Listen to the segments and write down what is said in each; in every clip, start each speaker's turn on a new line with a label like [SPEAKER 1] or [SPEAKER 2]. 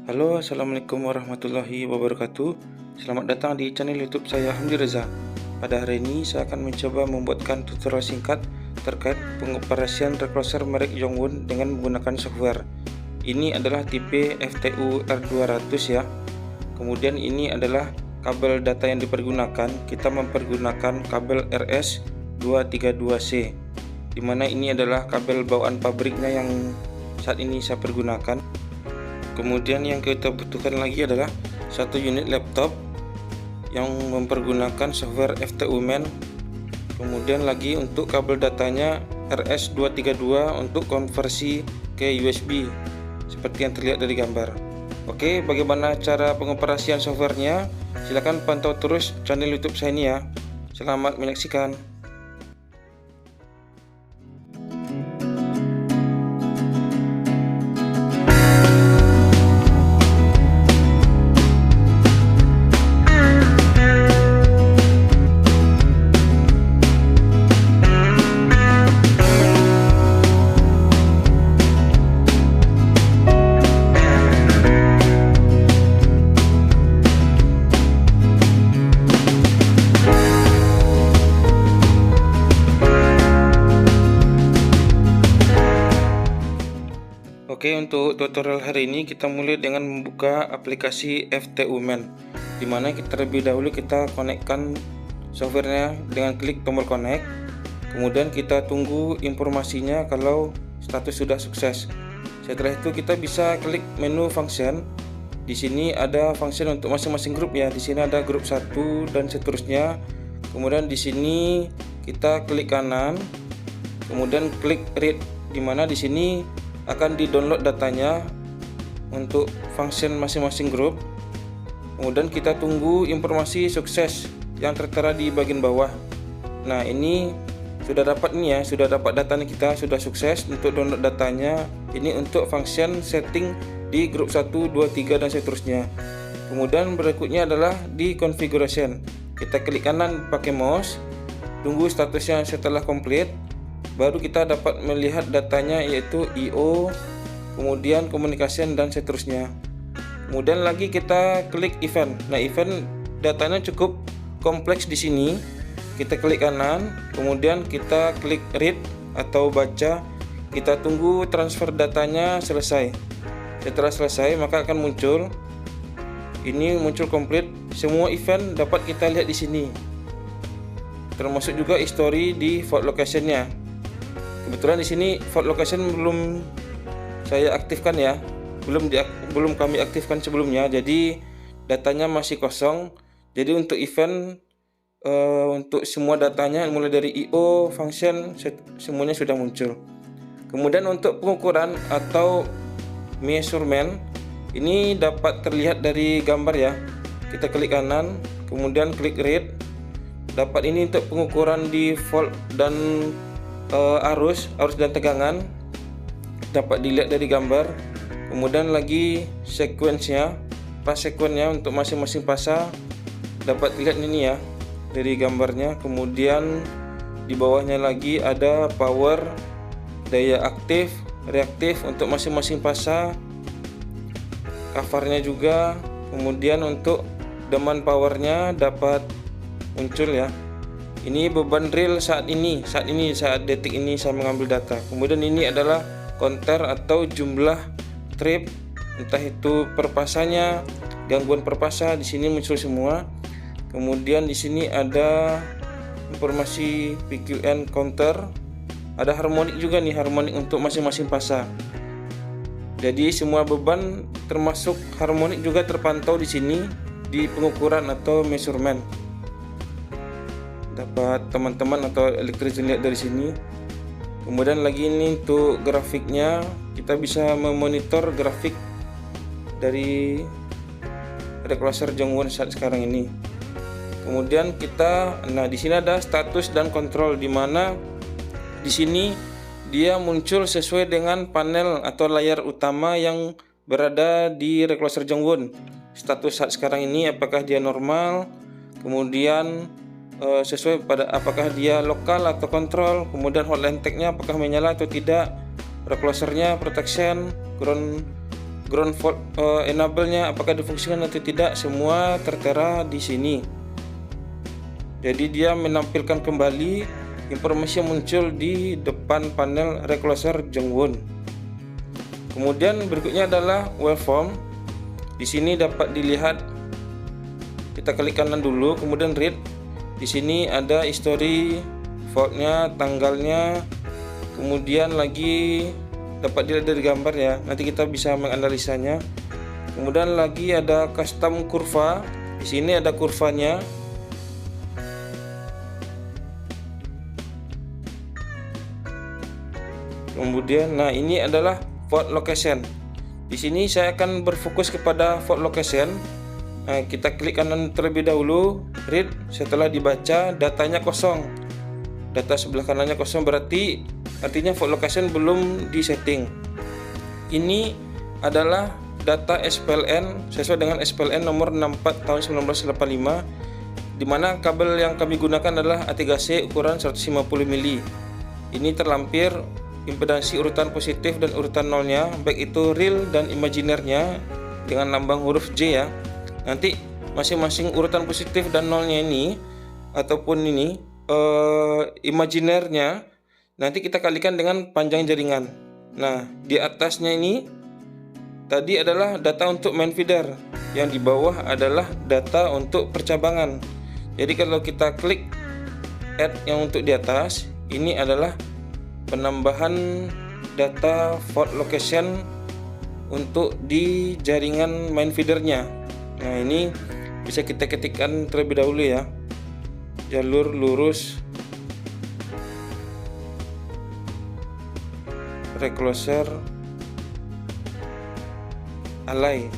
[SPEAKER 1] Halo, assalamualaikum warahmatullahi wabarakatuh. Selamat datang di channel YouTube saya, Hamdi Reza. Pada hari ini saya akan mencoba membuatkan tutorial singkat terkait pengoperasian recloser merek Yongwon dengan menggunakan software. Ini adalah tipe FTU R200 ya. Kemudian ini adalah kabel data yang dipergunakan. Kita mempergunakan kabel RS232C, dimana ini adalah kabel bawaan pabriknya yang saat ini saya pergunakan. Kemudian yang kita butuhkan lagi adalah satu unit laptop yang mempergunakan software FTU Man. Kemudian lagi untuk kabel datanya RS232 untuk konversi ke USB seperti yang terlihat dari gambar. Oke, bagaimana cara pengoperasian softwarenya? Silahkan pantau terus channel YouTube saya ini ya. Selamat menyaksikan. Oke, untuk tutorial hari ini kita mulai dengan membuka aplikasi FTU Man, dimana kita terlebih dahulu kita konekkan softwarenya dengan klik tombol connect. Kemudian kita tunggu informasinya kalau status sudah sukses. Setelah itu kita bisa klik menu function. Di sini ada function untuk masing-masing grup ya. Di sini ada grup 1 dan seterusnya. Kemudian di sini kita klik kanan, kemudian klik read, dimana di sini akan di-download datanya untuk function masing-masing grup. Kemudian kita tunggu informasi sukses yang tertera di bagian bawah. Nah, ini sudah dapat nih ya, sudah dapat datanya, kita sudah sukses untuk download datanya. Ini untuk function setting di grup 1, 2, 3 dan seterusnya. Kemudian berikutnya adalah di configuration. Kita klik kanan pakai mouse, tunggu statusnya. Setelah komplit, baru kita dapat melihat datanya, yaitu IO, kemudian communication dan seterusnya. Kemudian lagi kita klik event. Nah, event datanya cukup kompleks di sini. Kita klik kanan, kemudian kita klik read atau baca. Kita tunggu transfer datanya selesai. Setelah selesai, maka akan muncul ini, muncul komplit. Semua event dapat kita lihat di sini, termasuk juga history di fault location-nya. Kebetulan di sini fault location belum saya aktifkan ya, belum kami aktifkan sebelumnya, jadi datanya masih kosong. Jadi untuk event, untuk semua datanya mulai dari IO, function, semuanya sudah muncul. Kemudian untuk pengukuran atau measurement, ini dapat terlihat dari gambar ya. Kita klik kanan, kemudian klik read. Dapat ini untuk pengukuran di volt dan arus dan tegangan, dapat dilihat dari gambar. Kemudian lagi sequence-nya, pas sequence-nya untuk masing-masing fasa dapat dilihat ini ya dari gambarnya. Kemudian di bawahnya lagi ada power, daya aktif, reaktif untuk masing-masing fasa, covernya juga. Kemudian untuk demand powernya dapat muncul ya. Ini beban real saat detik ini saya mengambil data. Kemudian ini adalah counter atau jumlah trip, entah itu perpasanya, gangguan perpasa, di sini muncul semua. Kemudian di sini ada informasi PQN counter, ada harmonik juga nih, harmonik untuk masing-masing fasa. Jadi semua beban termasuk harmonik juga terpantau di sini di pengukuran atau measurement. Dapat teman-teman atau elektrisien lihat dari sini. Kemudian lagi ini untuk grafiknya, kita bisa memonitor grafik dari recloser Yongwon saat sekarang ini. Kemudian di sini ada status dan kontrol, di mana di sini dia muncul sesuai dengan panel atau layar utama yang berada di recloser Yongwon. Status saat sekarang ini apakah dia normal, kemudian sesuai pada apakah dia lokal atau kontrol, kemudian hotline tag-nya apakah menyala atau tidak, recloser-nya protection, ground ground fault enable-nya apakah difungsikan atau tidak, semua tertera di sini. Jadi dia menampilkan kembali informasi yang muncul di depan panel recloser Jongwon. Kemudian berikutnya adalah waveform. Di sini dapat dilihat, kita klik kanan dulu, kemudian read. Di sini ada history faultnya, tanggalnya, kemudian lagi dapat dilihat dari gambar ya. Nanti kita bisa menganalisanya. Kemudian lagi ada custom kurva. Di sini ada kurvanya. Kemudian, nah ini adalah fault location. Di sini saya akan berfokus kepada fault location. Nah, kita klik kanan terlebih dahulu, read. Setelah dibaca, datanya kosong. Data sebelah kanannya kosong, berarti artinya fault location belum disetting. Ini adalah data SPLN sesuai dengan SPLN nomor 64 tahun 1985, di mana kabel yang kami gunakan adalah A3C ukuran 150 mili. Ini terlampir impedansi urutan positif dan urutan nolnya, baik itu real dan imaginernya dengan lambang huruf J ya. Nanti masing-masing urutan positif dan nolnya ini ataupun ini imaginernya nanti kita kalikan dengan panjang jaringan. Nah, di atasnya ini tadi adalah data untuk main feeder, yang di bawah adalah data untuk percabangan. Jadi kalau kita klik add yang untuk di atas, ini adalah penambahan data fault location untuk di jaringan main feedernya. Nah, ini bisa kita ketikkan terlebih dahulu ya, jalur lurus recloser alay,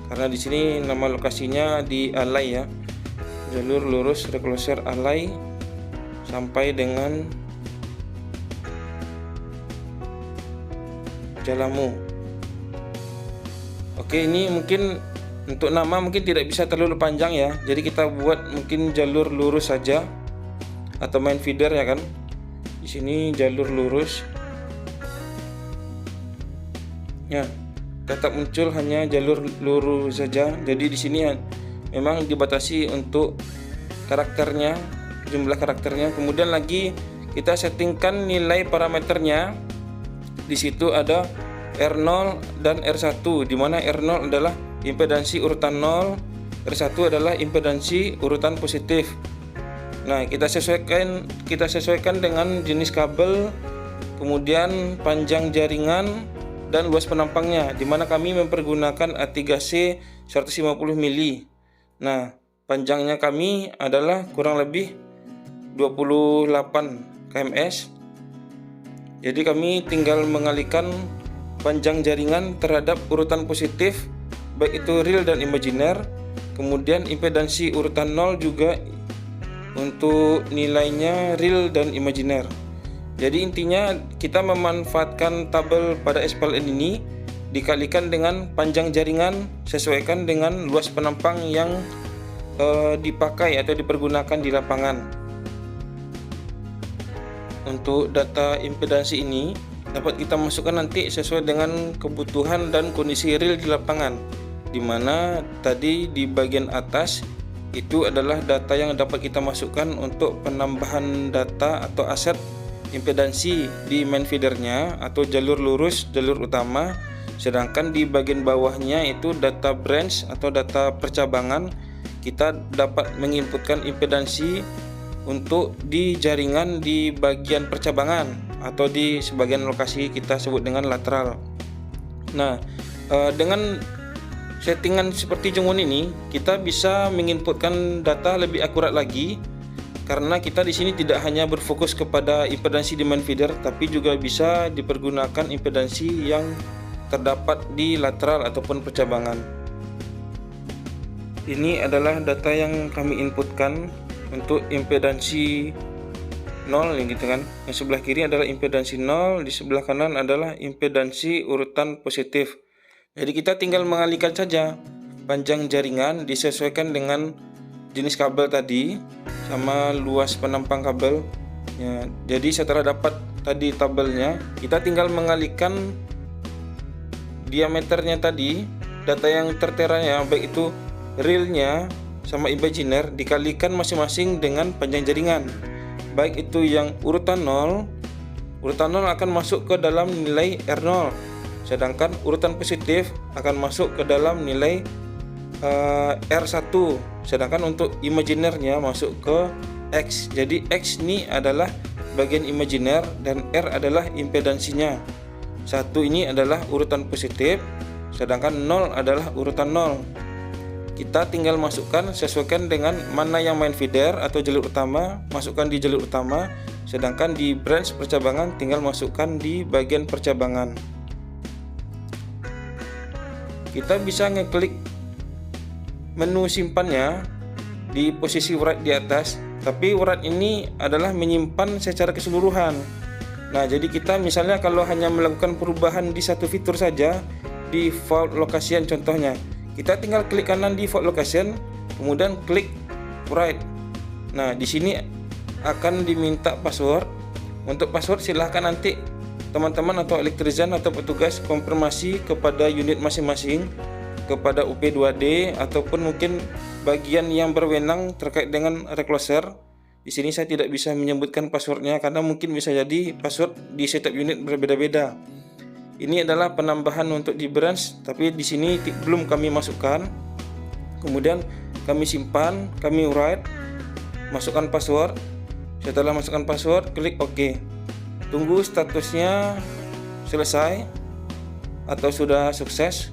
[SPEAKER 1] karena di sini nama lokasinya di alay ya, jalur lurus recloser alay sampai dengan Jalamu. Oke, ini mungkin untuk nama mungkin tidak bisa terlalu panjang ya, jadi kita buat mungkin jalur lurus saja atau main feeder ya kan. Di sini jalur lurus ya, tetap muncul hanya jalur lurus saja. Jadi di sini ya, memang dibatasi untuk karakternya, jumlah karakternya. Kemudian lagi kita settingkan nilai parameternya. Di situ ada R0 dan R1, di mana R0 adalah impedansi urutan 0, R1 adalah impedansi urutan positif. Nah, kita sesuaikan dengan jenis kabel, kemudian panjang jaringan dan luas penampangnya, di mana kami mempergunakan A3C 150 mili. Nah, panjangnya kami adalah kurang lebih 28 kms. Jadi kami tinggal mengalihkan panjang jaringan terhadap urutan positif, baik itu real dan imaginer. Kemudian impedansi urutan 0 juga untuk nilainya real dan imaginer. Jadi intinya kita memanfaatkan tabel pada SPLN ini dikalikan dengan panjang jaringan sesuaikan dengan luas penampang yang dipakai atau dipergunakan di lapangan. Untuk data impedansi ini dapat kita masukkan nanti sesuai dengan kebutuhan dan kondisi real di lapangan, dimana tadi di bagian atas itu adalah data yang dapat kita masukkan untuk penambahan data atau aset impedansi di main feedernya atau jalur lurus, jalur utama. Sedangkan di bagian bawahnya itu data branch atau data percabangan, kita dapat menginputkan impedansi untuk di jaringan di bagian percabangan atau di sebagian lokasi kita sebut dengan lateral. Nah, dengan settingan seperti Jongwon ini kita bisa menginputkan data lebih akurat lagi, karena kita di sini tidak hanya berfokus kepada impedansi di main feeder, tapi juga bisa dipergunakan impedansi yang terdapat di lateral ataupun percabangan. Ini adalah data yang kami inputkan untuk impedansi 0 gitu kan. Yang sebelah kiri adalah impedansi 0, di sebelah kanan adalah impedansi urutan positif. Jadi kita tinggal mengalihkan saja panjang jaringan disesuaikan dengan jenis kabel tadi sama luas penampang kabel ya. Jadi setelah dapat tadi tabelnya, kita tinggal mengalihkan diameternya tadi, data yang terteranya baik itu realnya sama imaginer dikalikan masing-masing dengan panjang jaringan. Baik itu yang urutan 0 akan masuk ke dalam nilai R0, sedangkan urutan positif akan masuk ke dalam nilai R1, sedangkan untuk imaginernya masuk ke X. Jadi X ini adalah bagian imaginer dan R adalah impedansinya. 1 ini adalah urutan positif, sedangkan 0 adalah urutan 0. Kita tinggal masukkan sesuaikan dengan mana yang main feeder atau jalur utama, masukkan di jalur utama, sedangkan di branch percabangan tinggal masukkan di bagian percabangan. Kita bisa ngeklik menu simpannya di posisi write di atas, tapi write ini adalah menyimpan secara keseluruhan. Nah, jadi kita misalnya kalau hanya melakukan perubahan di satu fitur saja, di default location contohnya, kita tinggal klik kanan di default location, kemudian klik write. Nah, di sini akan diminta password. Untuk password silahkan nanti teman-teman atau elektrisian atau petugas konfirmasi kepada unit masing-masing, kepada UP2D ataupun mungkin bagian yang berwenang terkait dengan recloser. Di sini saya tidak bisa menyebutkan passwordnya karena mungkin bisa jadi password di setiap unit berbeda-beda. Ini adalah penambahan untuk di branch, tapi di sini belum kami masukkan. Kemudian kami simpan, kami write, masukkan password. Setelah masukkan password, klik OK. Tunggu statusnya selesai atau sudah sukses.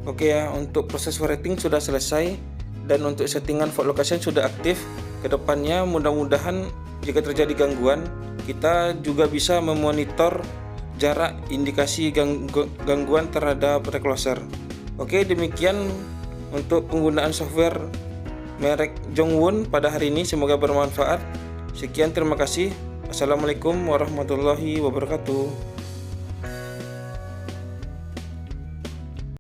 [SPEAKER 1] Oke ya, untuk proses writing sudah selesai dan untuk settingan fault location sudah aktif. Kedepannya mudah-mudahan jika terjadi gangguan, kita juga bisa memonitor jarak indikasi gangguan terhadap recloser. Oke, demikian untuk penggunaan software merek Jongwon pada hari ini, semoga bermanfaat. Sekian, terima kasih. Assalamualaikum warahmatullahi wabarakatuh.